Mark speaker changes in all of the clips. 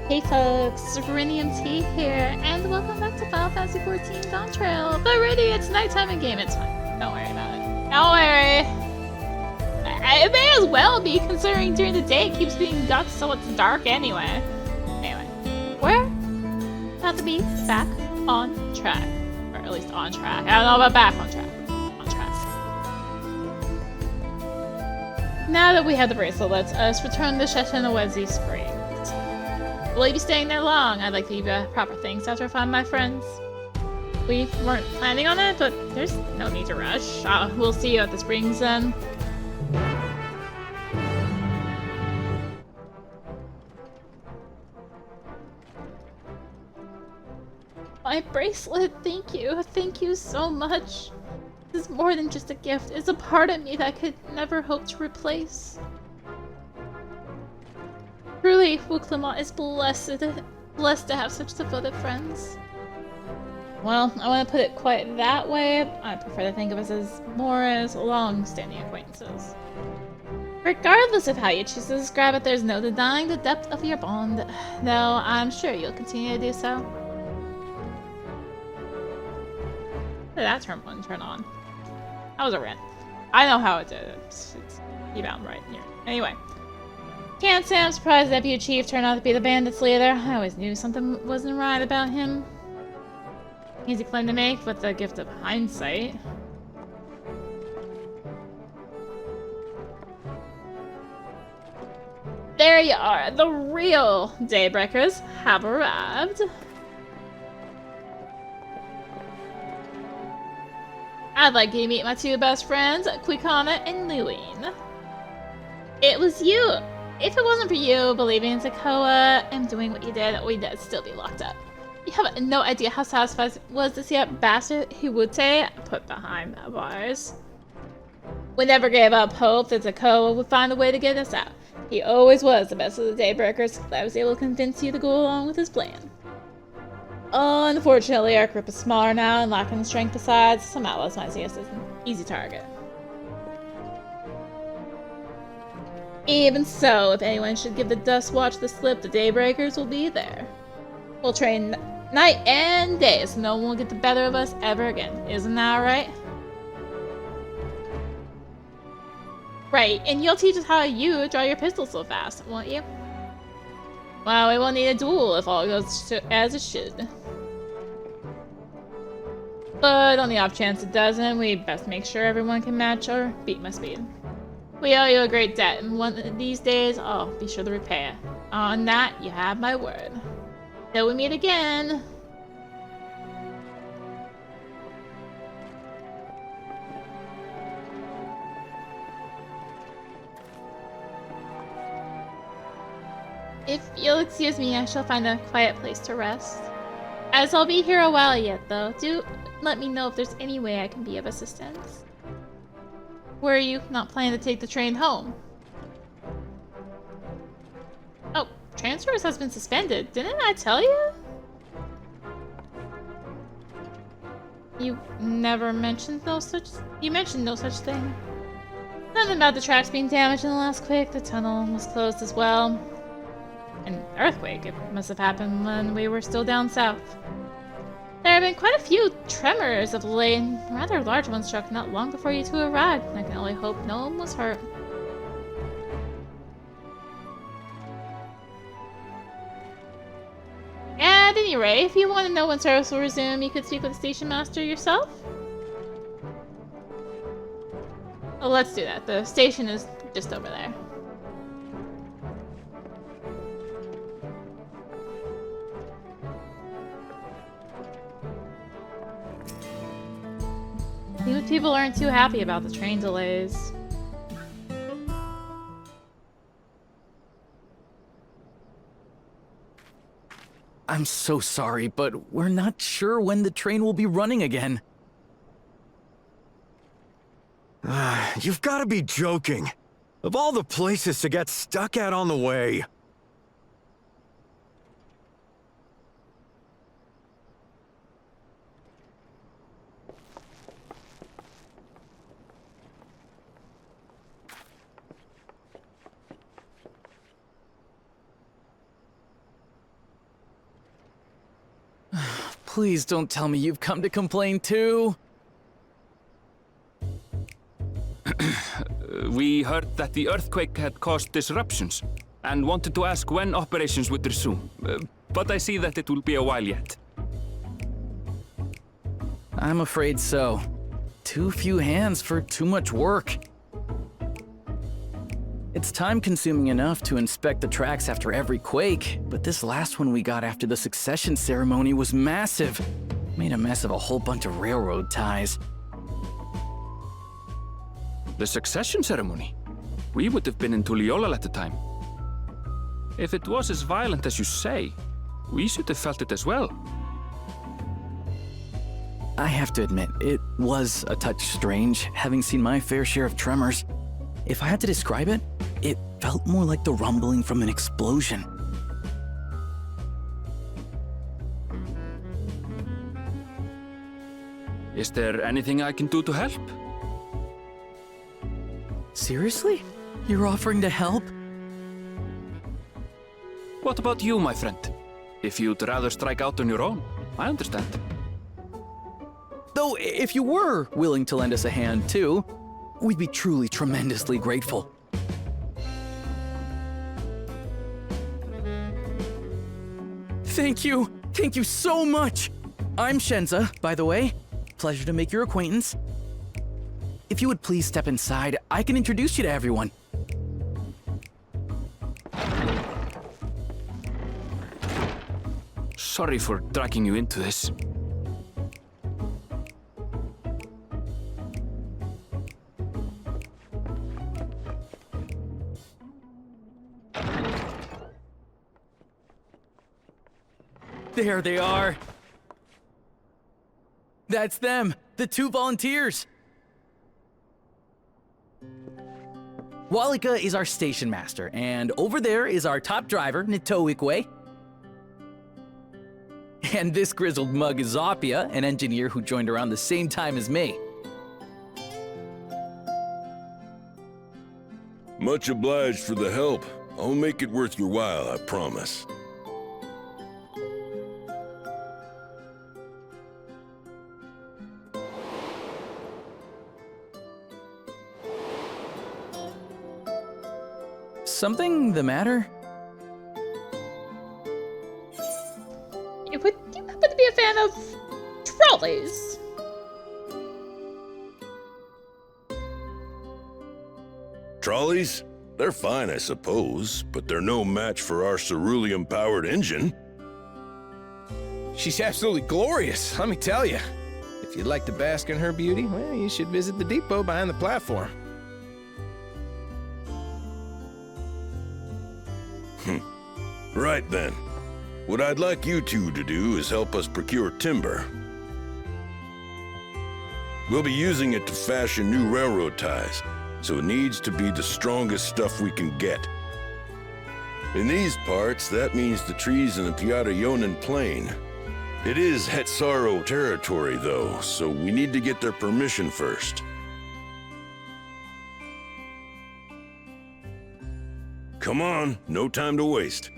Speaker 1: Hey folks, rinimt here, and welcome back to Final Fantasy XIV Dawntrail. But ready, it's nighttime in game, it's fine. Don't worry about it. Don't worry. It may as well be, considering during the day it keeps being got so it's dark anyway. Anyway, we're about to be back on track. Or at least on track. I don't know about back on track. On track. Now that we have the bracelet, let us return to Shaaloani Springs. Will you be staying there long? I'd like to give you proper thanks after I find my friends. We weren't planning on it, but there's no need to rush. We'll see you at the springs then. My bracelet, thank you. Thank you so much. This is more than just a gift. It's a part of me that I could never hope to replace. Truly, Wuklamont is blessed to have such devoted friends. Well, I want to put it quite that way. I prefer to think of us as more as long-standing acquaintances. Regardless of how you choose to describe it, there's no denying the depth of your bond, though I'm sure you'll continue to do so. That turn one turn on. That was a rant. I know how it did. It's bound right here. Anyway. Can't say I'm surprised Deputy Chief turned out to be the bandits' leader. I always knew something wasn't right about him. Easy claim to make with the gift of hindsight. There you are. The real Daybreakers have arrived. I'd like you to meet my two best friends, Quikana and Luine. It was you. If it wasn't for you believing in Zakoa and doing what you did, we'd still be locked up. You have no idea how satisfied it was to see that bastard Hiwute put behind bars. We never gave up hope that Zakoa would find a way to get us out. He always was the best of the Daybreakers. I was able to convince you to go along with his plan. Unfortunately, our group is smaller now and lacking strength besides. Some outlaws might see us as an easy target. Even so, if anyone should give the Dust Watch the slip, the Daybreakers will be there. We'll train night and day so no one will get the better of us ever again. Isn't that right? Right, and you'll teach us how you draw your pistol so fast, won't you? Well, we won't need a duel if all goes as it should. But on the off chance it doesn't, we best make sure everyone can match or beat my speed. We owe you a great debt, and one of these days, I'll be sure to repay it. On that, you have my word. Till we meet again! If you'll excuse me, I shall find a quiet place to rest. As I'll be here a while yet, though, do let me know if there's any way I can be of assistance. Were you not planning to take the train home? Oh, train service has been suspended. Didn't I tell you? You never mentioned no such... You mentioned no such thing. Nothing about the tracks being damaged in the last quake. The tunnel was closed as well. An earthquake. It must have happened when we were still down south. There have been quite a few tremors of late, and rather large ones struck not long before you two arrived. I can only hope no one was hurt. At any rate, if you want to know when service will resume, you could speak with the station master yourself. Oh, let's do that. The station is just over there. People aren't too happy about the train delays.
Speaker 2: I'm so sorry, but we're not sure when the train will be running again.
Speaker 3: You've got to be joking. Of all the places to get stuck at on the way.
Speaker 2: Please don't tell me you've come to complain too.
Speaker 4: We heard that the earthquake had caused disruptions and wanted to ask when operations would resume. But I see that it will be a while yet.
Speaker 2: I'm afraid so. Too few hands for too much work. It's time-consuming enough to inspect the tracks after every quake, but this last one we got after the succession ceremony was massive. Made a mess of a whole bunch of railroad ties.
Speaker 4: The succession ceremony? We would have been in Tuliolal at the time. If it was as violent as you say, we should have felt it as well.
Speaker 2: I have to admit, it was a touch strange, having seen my fair share of tremors. If I had to describe it, it felt more like the rumbling from an explosion.
Speaker 4: Is there anything I can do to help?
Speaker 2: Seriously? You're offering to help?
Speaker 4: What about you, my friend? If you'd rather strike out on your own, I understand.
Speaker 2: Though, if you were willing to lend us a hand too, we'd be truly tremendously grateful. Thank you! Thank you so much! I'm Shenza, by the way. Pleasure to make your acquaintance. If you would please step inside, I can introduce you to everyone.
Speaker 4: Sorry for dragging you into this.
Speaker 2: There they are. That's them, the 2 volunteers. Walika is our station master, and over there is our top driver, Nitoikwe. And this grizzled mug is Zopia, an engineer who joined around the same time as me.
Speaker 5: Much obliged for the help. I'll make it worth your while, I promise.
Speaker 2: Something the matter?
Speaker 1: Would you happen to be a fan of trolleys?
Speaker 5: Trolleys? They're fine, I suppose, but they're no match for our cerulean-powered engine.
Speaker 6: She's absolutely glorious, let me tell you. If you'd like to bask in her beauty, well, you should visit the depot behind the platform.
Speaker 5: Right then. What I'd like you two to do is help us procure timber. We'll be using it to fashion new railroad ties, so it needs to be the strongest stuff we can get. In these parts, that means the trees in the Piatayonan Plain. It is Hetsaro territory, though, so we need to get their permission first. Come on, no time to waste.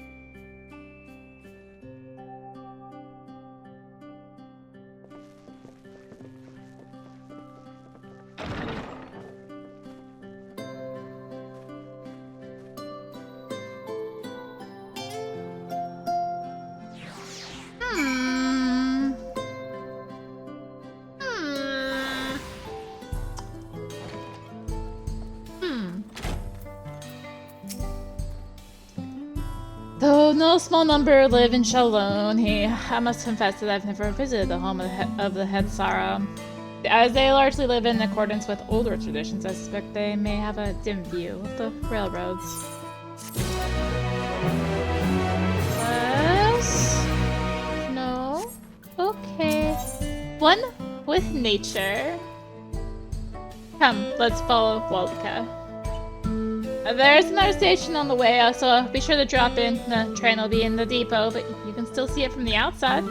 Speaker 1: Though no small number live in Shaaloani, I must confess that I've never visited the home of the Hetsaro. As they largely live in accordance with older traditions, I suspect they may have a dim view of the railroads. Yes? No? Okay. One with nature. Come, let's follow Walika. There's another station on the way, so be sure to drop in. The train will be in the depot, but you can still see it from the outside.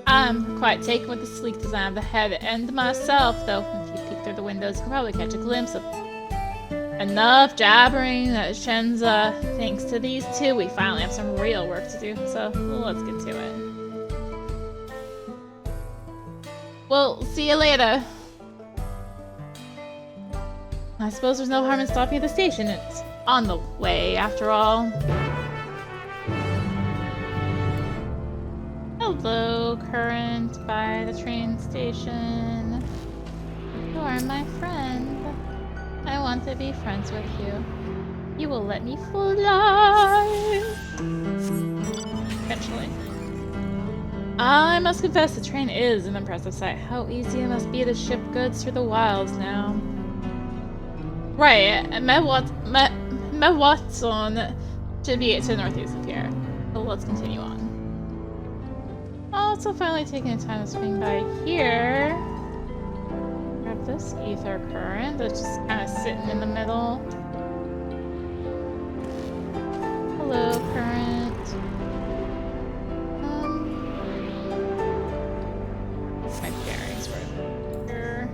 Speaker 1: I'm quite taken with the sleek design of the head end myself, though if you peek through the windows, you can probably catch a glimpse of enough jabbering that Shenza thinks to these two we finally have some real work to do, so let's get to it. Well, see you later. I suppose there's no harm in stopping at the station. It's on the way, after all. Hello, current by the train station. You are my friend. I want to be friends with you. You will let me fly. Eventually. I must confess, the train is an impressive sight. How easy it must be to ship goods through the wilds now. Right, Mehwahhetson should be to the northeast of here. So let's continue on. Also, finally taking the time to swing by here. Grab this ether current that's just kind of sitting in the middle. Hello, current. My bearings right here.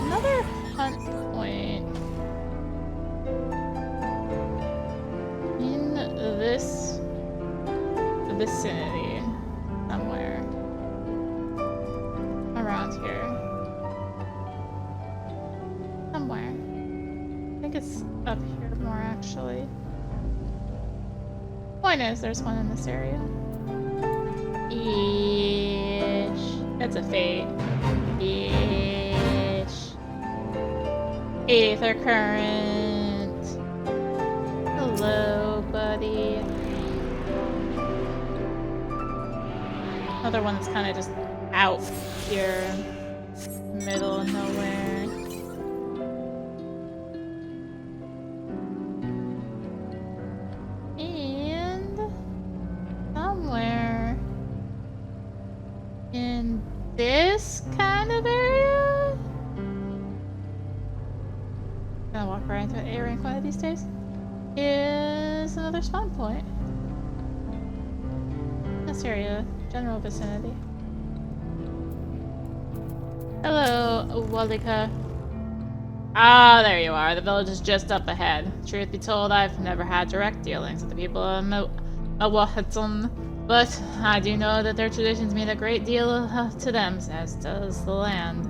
Speaker 1: Another hunt point in this vicinity somewhere around here. Somewhere. I think it's up here more actually. Point is, there's one in this area. Ish. That's a fate. Ish. Aether current. Hello, buddy. Another one that's kind of just out here, middle of nowhere. And somewhere in this kind of area. Gonna walk right into an area one of these days. Is another spawn point. This area, general vicinity. Hello, Walika. Ah, there you are. The village is just up ahead. Truth be told, I've never had direct dealings with the people of Mehwahhetson, but I do know that their traditions mean a great deal to them, as does the land.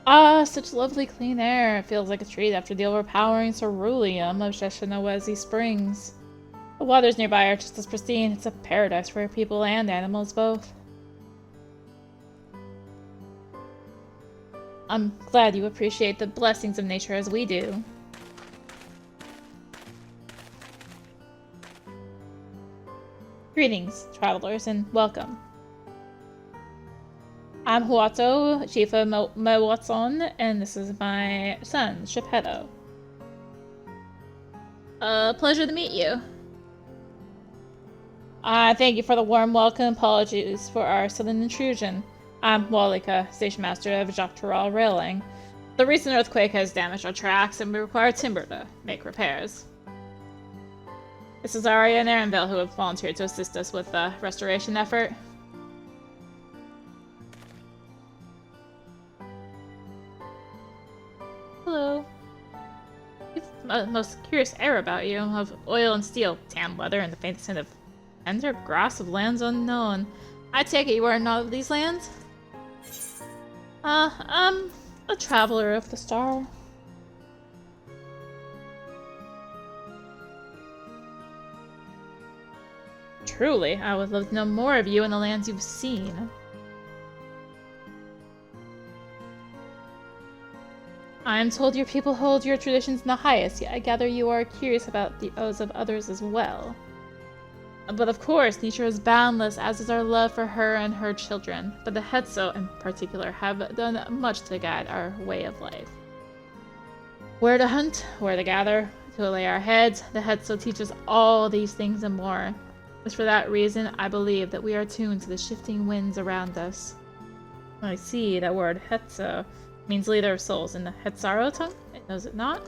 Speaker 1: Ah, such lovely clean air. It feels like a treat after the overpowering ceruleum of Shaaloani Springs. The waters nearby are just as pristine. It's a paradise for people and animals both. I'm glad you appreciate the blessings of nature as we do. Greetings, travelers, and welcome. I'm Huato, Chief of Mehwahhetson, and this is my son, Shapedo. Pleasure to meet you. Thank you for the warm welcome. Apologies for our sudden intrusion. I'm Walika, Station Master of Dawntrail Railing. The recent earthquake has damaged our tracks, and we require timber to make repairs. This is Arya and Erenville who have volunteered to assist us with the restoration effort. Hello. You've the most curious air about you, of oil and steel, tan leather, and the faintest hint of tender grass of lands unknown. I take it you are not of these lands? I'm a traveler of the star. Truly, I would love to know more of you and the lands you've seen. I am told your people hold your traditions in the highest, yet I gather you are curious about the oaths of others as well. But of course, nature is boundless, as is our love for her and her children. But the Hetso, in particular, have done much to guide our way of life. Where to hunt, where to gather, to lay our heads, the Hetso teaches all these things and more. It's for that reason I believe that we are tuned to the shifting winds around us. I see that word Hetso means leader of souls in the Hetsaro tongue, does it not?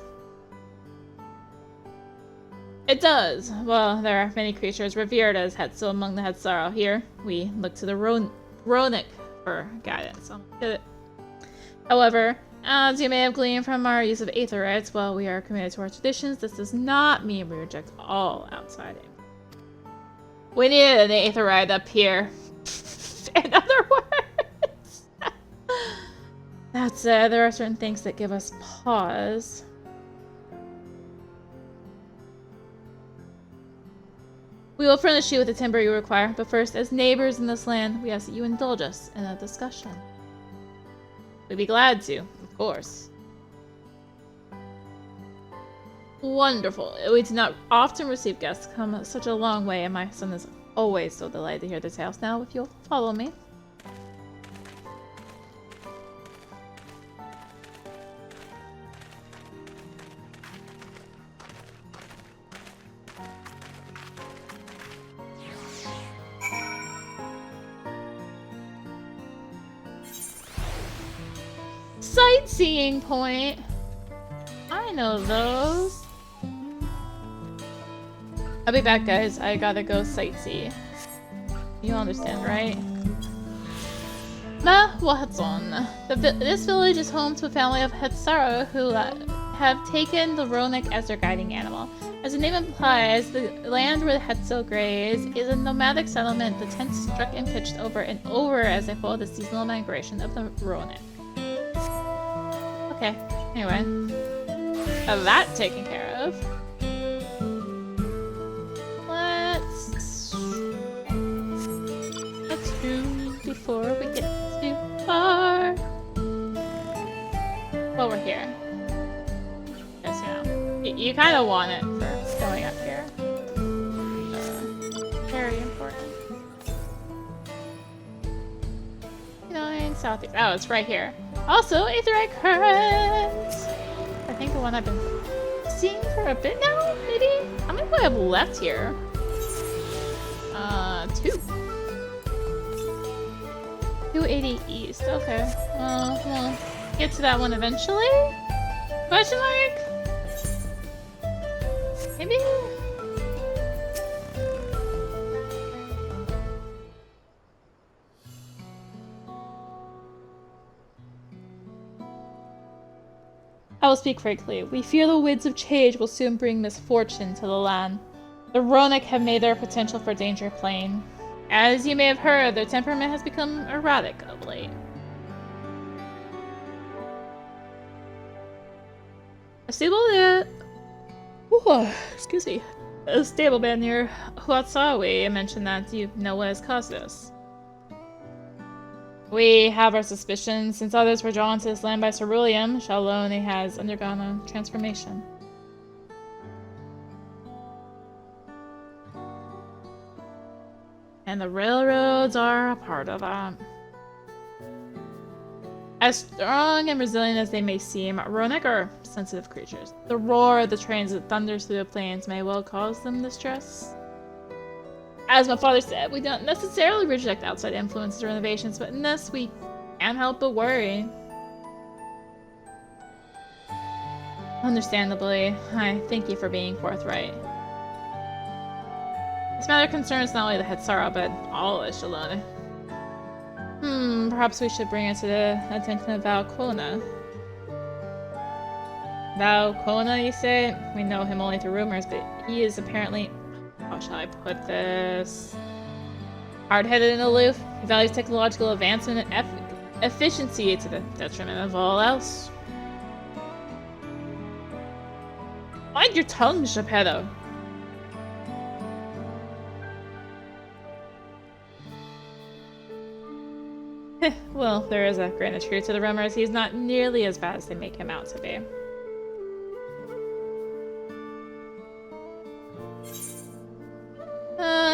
Speaker 1: It does. Well, there are many creatures revered as Hetzel among the Hetsara. Here, we look to the Ronic for guidance. However, as you may have gleaned from our use of Aetherytes, while we are committed to our traditions, this does not mean we reject all outside aim. We need an Aetheryte up here. In other words. That said, there are certain things that give us pause. We will furnish you with the timber you require, but first, as neighbors in this land, we ask that you indulge us in a discussion. We'd be glad to, of course. Wonderful. We do not often receive guests come such a long way, and my son is always so delighted to hear their tales. Now, if you'll follow me. Sightseeing point. I know those. I'll be back, guys. I gotta go sightsee. You understand, right? Mehwahhetson. This village is home to a family of Hetsara who have taken the Ronic as their guiding animal. As the name implies, the land where the Hetzel graze is a nomadic settlement. The tents struck and pitched over and over as they follow the seasonal migration of the Ronic. Okay, anyway. Have that taken care of. Let's do before we get too far. Well, we're here. Yes, you kind of want it for going up here. Very important. Southeast. Oh, it's right here. Also, Aetheryte currents. I think the one I've been seeing for a bit now, maybe? How many do I have left here? 2. 280 east. Okay. We'll get to that one eventually? Question mark? Maybe? I will speak frankly. We fear the winds of change will soon bring misfortune to the land. The Ronic have made their potential for danger plain. As you may have heard, their temperament has become erratic of late. A stable excuse me. A stableman near Huatsawi mentioned that you know what has caused this. We have our suspicions. Since others were drawn to this land by ceruleum, Shaaloani has undergone a transformation. And the railroads are a part of that. As strong and resilient as they may seem, Ronic are sensitive creatures. The roar of the trains that thunders through the plains may well cause them distress. As my father said, we don't necessarily reject outside influences or innovations, but in this, we can't help but worry. Understandably, I thank you for being forthright. This matter concerns not only the Hetsara, but all of Shaaloani. Perhaps we should bring it to the attention of Valquona. Valquona, you say? We know him only through rumors, but he is apparently... How shall I put this? Hard-headed and aloof, he values technological advancement and efficiency to the detriment of all else. Mind your tongue, Geppetto. Well, there is a grain of truth to the rumors. He's not nearly as bad as they make him out to be.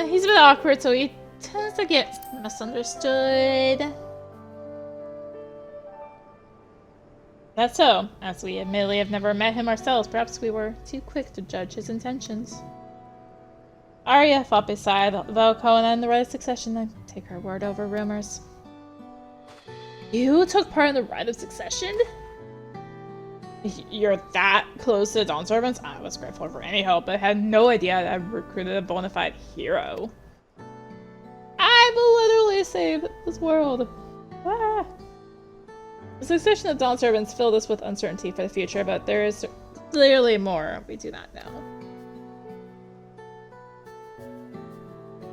Speaker 1: He's a bit awkward, so he tends to get misunderstood. That's so, as we admittedly have never met him ourselves, perhaps we were too quick to judge his intentions. Arya fought beside Valquona in the Rite of Succession. I take her word over rumors. You took part in the Rite of Succession? You're that close to the Dawn Servants? I was grateful for any help, but had no idea that I recruited a bona fide hero. I've literally saved this world. Ah. The succession of Dawn Servants filled us with uncertainty for the future, but there is clearly more we do not know.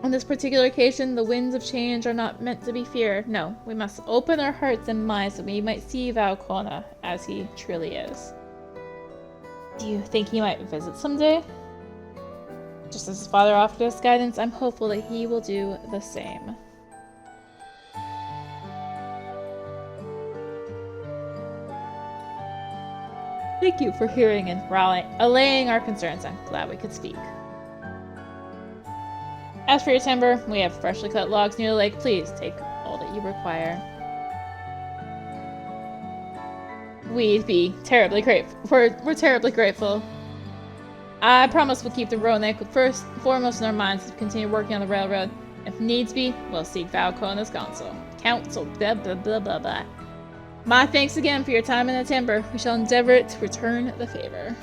Speaker 1: On this particular occasion, the winds of change are not meant to be feared. No, we must open our hearts and minds so we might see Valkona as he truly is. Do you think he might visit someday? Just as his father offered us guidance, I'm hopeful that he will do the same. Thank you for hearing and allaying our concerns. I'm glad we could speak. As for your timber, we have freshly cut logs near the lake. Please take all that you require. We'd be terribly grateful. We're terribly grateful. I promise we'll keep the Ronick foremost in our minds as we continue working on the railroad. If needs be, we'll seek Valkona's counsel. Blah blah blah blah blah. My thanks again for your time in the timber. We shall endeavor to return the favor.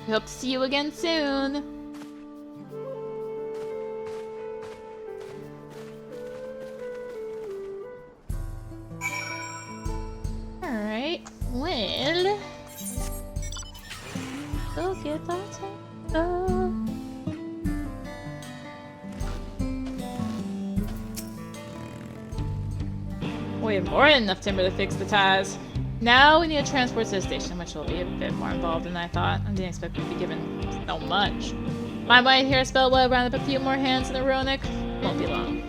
Speaker 1: We hope to see you again soon. Alright, well, go get that timber. We have more than enough timber to fix the ties. Now we need a transport to the station, which will be a bit more involved than I thought. I didn't expect we'd be given so much. My might here spell will round up a few more hands in the Ronick. Won't be long.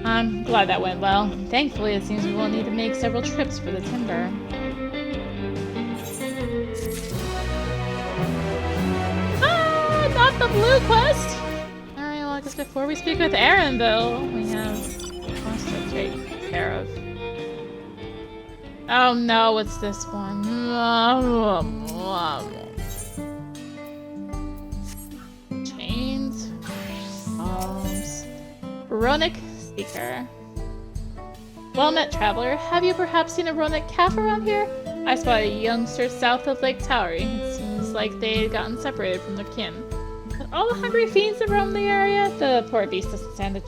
Speaker 1: I'm glad that went well. Thankfully, it seems we will need to make several trips for the timber. Ah, not the blue quest! Alright, well, I guess before we speak with Aaronville, we have us to take care of. Oh no, what's this one? Chains. Bombs. Ronick Seeker. Well met, traveler. Have you perhaps seen a Ronick calf around here? I spotted a youngster south of Lake Towery. It seems like they had gotten separated from their kin. With all the hungry fiends that roam the area, the poor beast doesn't stand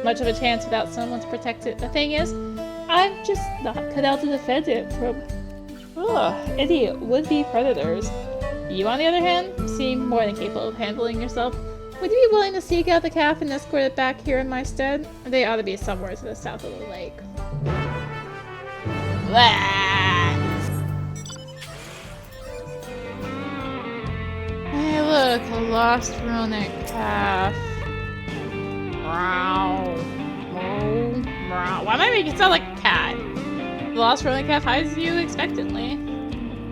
Speaker 1: much of a chance without someone to protect it. The thing is, I'm just not cut out to defend it from any would-be predators. You, on the other hand, seem more than capable of handling yourself. Would you be willing to seek out the calf and escort it back here in my stead? They ought to be somewhere to the south of the lake. Hey look, a lost Ronick calf. Why am I making it sound like a cat? The lost Ronick calf hides you expectantly.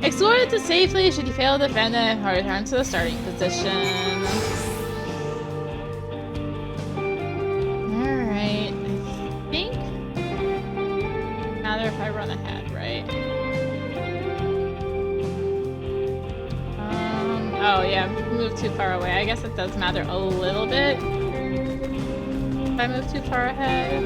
Speaker 1: Explore it to safely should you fail to defend it or return to the starting position. Alright, I think matter if I run ahead, right? Oh yeah, move too far away. I guess it does matter a little bit if I move too far ahead.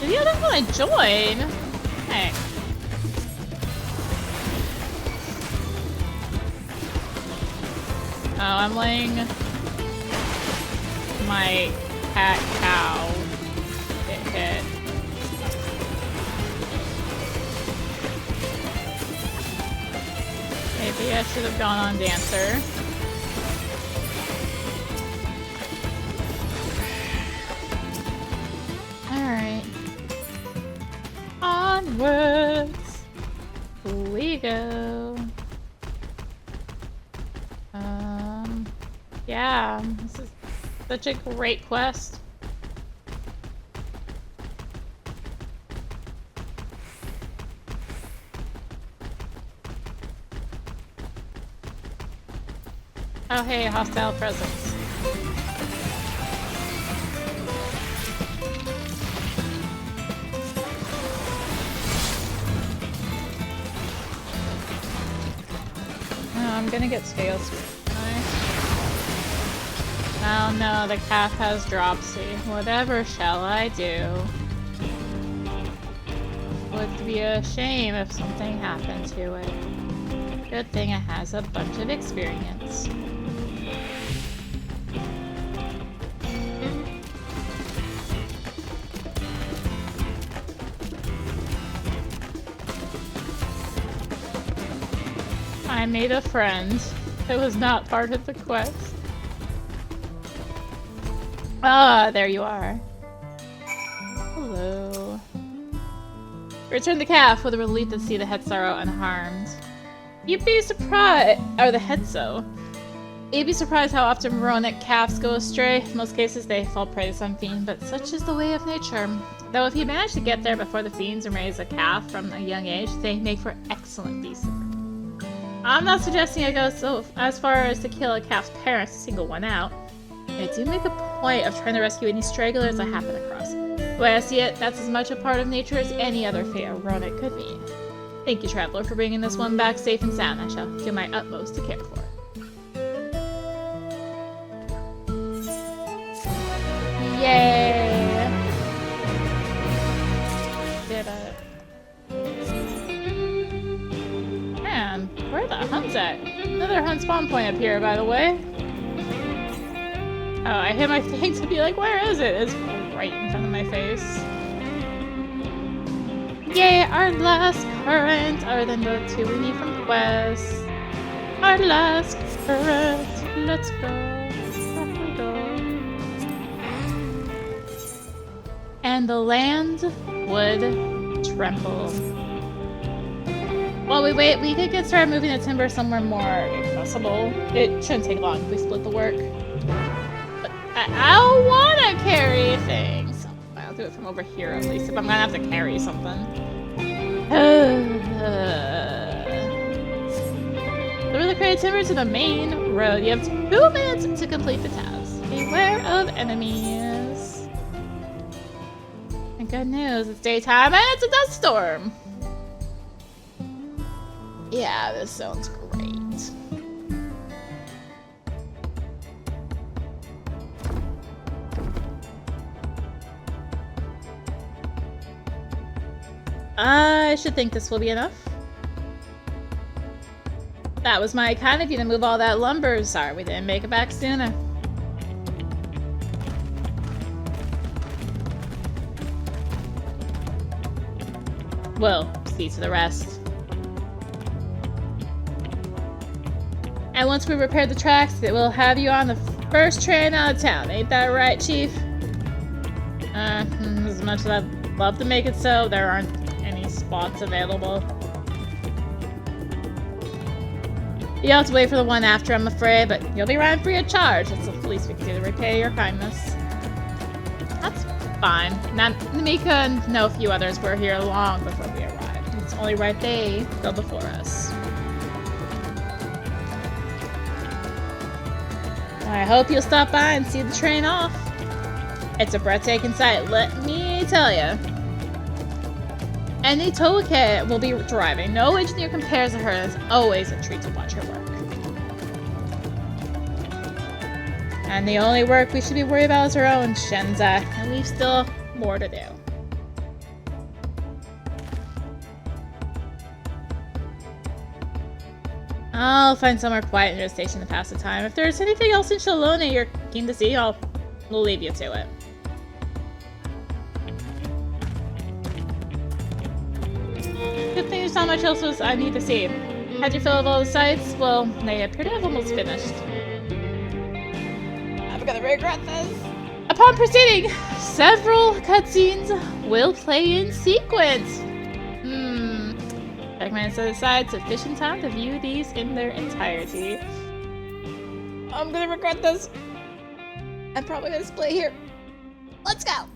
Speaker 1: Did the other one join? Hey. Oh, I'm letting my cat cow get hit. Maybe I should have gone on Dancer. Alright. Onwards we go. Yeah, this is such a great quest. Oh hey, hostile presence. Oh, I'm gonna get scales. Can I? Oh no, the calf has dropsy. Whatever shall I do? Would be a shame if something happened to it. Good thing it has a bunch of experience. I made a friend. It was not part of the quest. Ah, there you are. Hello. Return the calf with a relief to see the Hetzaro unharmed. You'd be surprised, or the Hetzo. You'd be surprised how often Ronic calves go astray. In most cases, they fall prey to some fiend, but such is the way of nature. Though if you manage to get there before the fiends and raise a calf from a young age, they make for excellent beasts. I'm not suggesting I go so as far as to kill a calf's parents to single one out. I do make a point of trying to rescue any stragglers I happen across. The way I see it, that's as much a part of nature as any other fate Ronic could be. Thank you, Traveler, for bringing this one back safe and sound. I shall do my utmost to care for it. Yay! Did it. Man, where are the hunts at? Another hunt spawn point up here, by the way. Oh, I hit my thing to be like, where is it? It's right in front of my face. Yay, our last current, other than the two we need from Quest. Our last current. Let's go. Off we go. And the land would tremble. While we wait, we could get started moving the timber somewhere more accessible. It shouldn't take long if we split the work. But I don't want to carry things. I'll do it from over here at least if I'm gonna have to carry something. Deliver the carried timber to the main road. You have 2 minutes to complete the task. Beware of enemies. And good news, it's daytime and it's a dust storm. Yeah, this sounds great. I should think this will be enough. That was my kind of you to move all that lumber. Sorry we didn't make it back sooner. We'll see to the rest. And once we repair the tracks, it will have you on the first train out of town. Ain't that right, Chief? As much as I'd love to make it so, there aren't any spots available. You'll have to wait for the one after, I'm afraid, but you'll be riding free of charge. That's the least we can do to repay your kindness. That's fine. Now, Namika and know a few others were here long before we arrived. It's only right they go before us. I hope you'll stop by and see the train off. It's a breathtaking sight, let me tell you. Any Toke will be driving. No engineer compares to her, and it's always a treat to watch her work. And the only work we should be worried about is her own, Shenza, and we've still more to do. I'll find somewhere quiet near the station to pass the time. If there's anything else in Shaaloani you're keen to see, we'll leave you to it. Good thing there's not much else I need to see. How'd you feel of all the sights? Well, they appear to have almost finished. I'm gonna regret this. Upon proceeding, several cutscenes will play in sequence. Recommend set aside sufficient time to view these in their entirety. I'm gonna regret this. I'm probably gonna split here. Let's go.